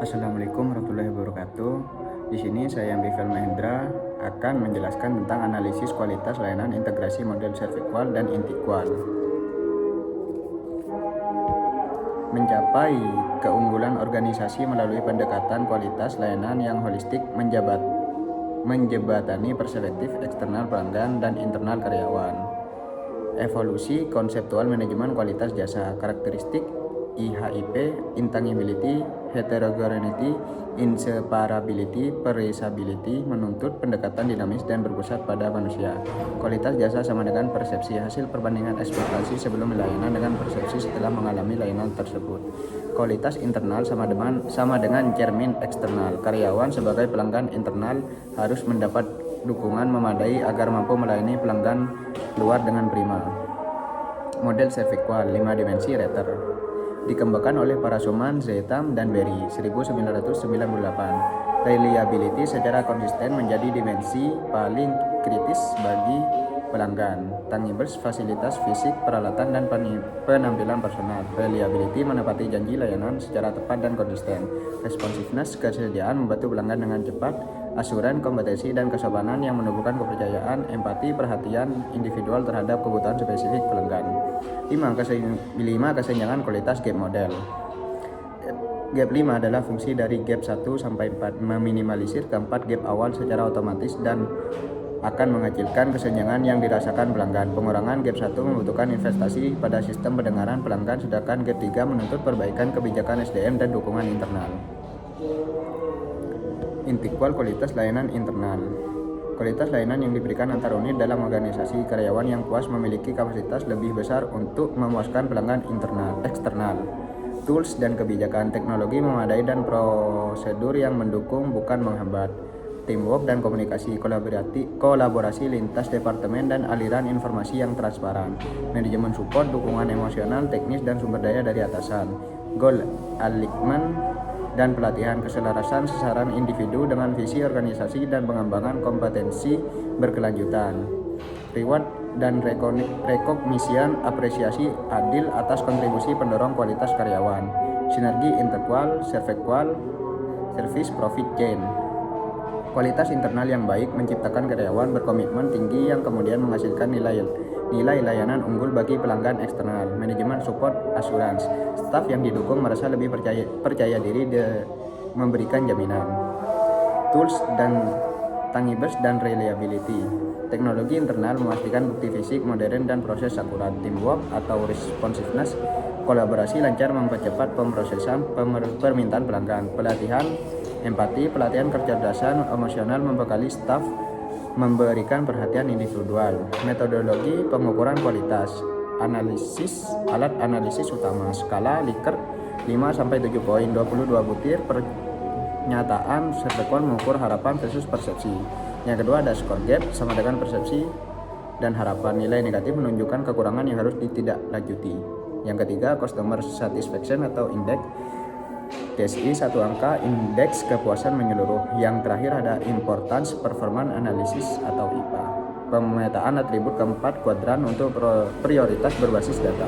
Assalamualaikum warahmatullahi wabarakatuh. Di sini saya Mbifel Mahendra akan menjelaskan tentang analisis kualitas layanan integrasi model ServiQual dan IntiQual. Mencapai keunggulan organisasi melalui pendekatan kualitas layanan yang holistik menjebatani perspektif eksternal pelanggan dan internal karyawan. Evolusi konseptual manajemen kualitas jasa, karakteristik IHIP, intangibility, heterogeneity, inseparability, perishability menuntut pendekatan dinamis dan berpusat pada manusia. Kualitas jasa sama dengan persepsi hasil perbandingan ekspektasi sebelum layanan dengan persepsi setelah mengalami layanan tersebut. Kualitas internal sama dengan cermin eksternal. Karyawan sebagai pelanggan internal harus mendapat dukungan memadai agar mampu melayani pelanggan luar dengan prima. Model ServiQual 5 dimensi Rater dikembangkan oleh Parasuman, Zetam, dan Berry 1998. Reliability secara konsisten menjadi dimensi paling kritis bagi pelanggan. Tangibles, fasilitas fisik, peralatan, dan penampilan personal. Reliability menepati janji layanan secara tepat dan konsisten. Responsiveness, kesediaan membantu pelanggan dengan cepat. Asuran, kompetensi, dan kesopanan yang menumbuhkan kepercayaan. Empati, perhatian individual terhadap kebutuhan spesifik pelanggan. 5 kesenjangan kualitas gap model. Gap 5 adalah fungsi dari gap 1 sampai 4, meminimalisir keempat gap awal secara otomatis dan akan mengecilkan kesenjangan yang dirasakan pelanggan. Pengurangan gap 1 membutuhkan investasi pada sistem pendengaran pelanggan, sedangkan gap 3 menuntut perbaikan kebijakan SDM dan dukungan internal. IntiQual kualitas layanan internal. Kualitas layanan yang diberikan antar unit dalam organisasi. Karyawan yang puas memiliki kapasitas lebih besar untuk memuaskan pelanggan eksternal. Tools dan kebijakan, teknologi memadai dan prosedur yang mendukung bukan menghambat. Teamwork dan komunikasi, kolaborasi lintas departemen dan aliran informasi yang transparan. Manajemen support, dukungan emosional, teknis, dan sumber daya dari atasan. Goal alignment dan pelatihan, keselarasan sasaran individu dengan visi organisasi dan pengembangan kompetensi berkelanjutan. Reward dan recognition, apresiasi adil atas kontribusi pendorong kualitas karyawan. Sinergi IntiQual, ServiQual, service profit chain. Kualitas internal yang baik menciptakan karyawan berkomitmen tinggi yang kemudian menghasilkan nilai layanan unggul bagi pelanggan eksternal. Manajemen support assurance, staf yang didukung merasa lebih percaya diri memberikan jaminan. Tools dan tangibles dan reliability. Teknologi internal memastikan bukti fisik modern dan proses akurat. Teamwork atau responsiveness, kolaborasi lancar mempercepat pemrosesan permintaan pelanggan. Pelatihan empati, pelatihan kecerdasan emosional membekali staf memberikan perhatian individual. Metodologi pengukuran kualitas. Alat analisis utama. Skala Likert 5-7 poin, 22 butir. Pernyataan ServiQual mengukur harapan versus persepsi. Yang kedua ada score gap sama dengan persepsi dan harapan. Nilai negatif menunjukkan kekurangan yang harus ditindaklanjuti. Yang ketiga customer satisfaction atau index. TSI 1 angka, indeks kepuasan menyeluruh. Yang terakhir ada importance performance analysis atau IPA. Pemetaan atribut keempat kuadran untuk prioritas berbasis data.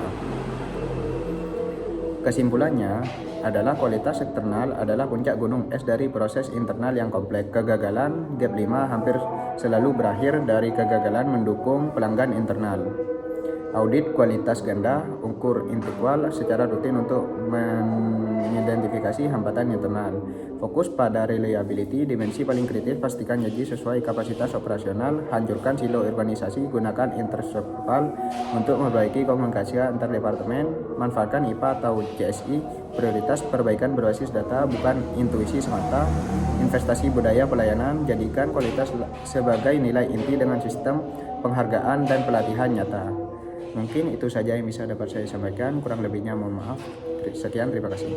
Kesimpulannya adalah kualitas eksternal adalah puncak gunung es dari proses internal yang kompleks. Kegagalan gap 5 hampir selalu berakhir dari kegagalan mendukung pelanggan internal. Audit kualitas ganda, ukur IntiQual secara rutin untuk mengidentifikasi hambatan internal. Fokus pada reliability, dimensi paling kritis, pastikan janji sesuai kapasitas operasional. Hancurkan silo organisasi, gunakan intersektoral untuk memperbaiki komunikasi antar departemen. Manfaatkan IPA atau CSI, prioritas perbaikan berbasis data bukan intuisi semata. Investasi budaya pelayanan, jadikan kualitas sebagai nilai inti dengan sistem penghargaan dan pelatihan nyata. Mungkin itu saja yang bisa dapat saya sampaikan, kurang lebihnya mohon maaf. Sekian, terima kasih.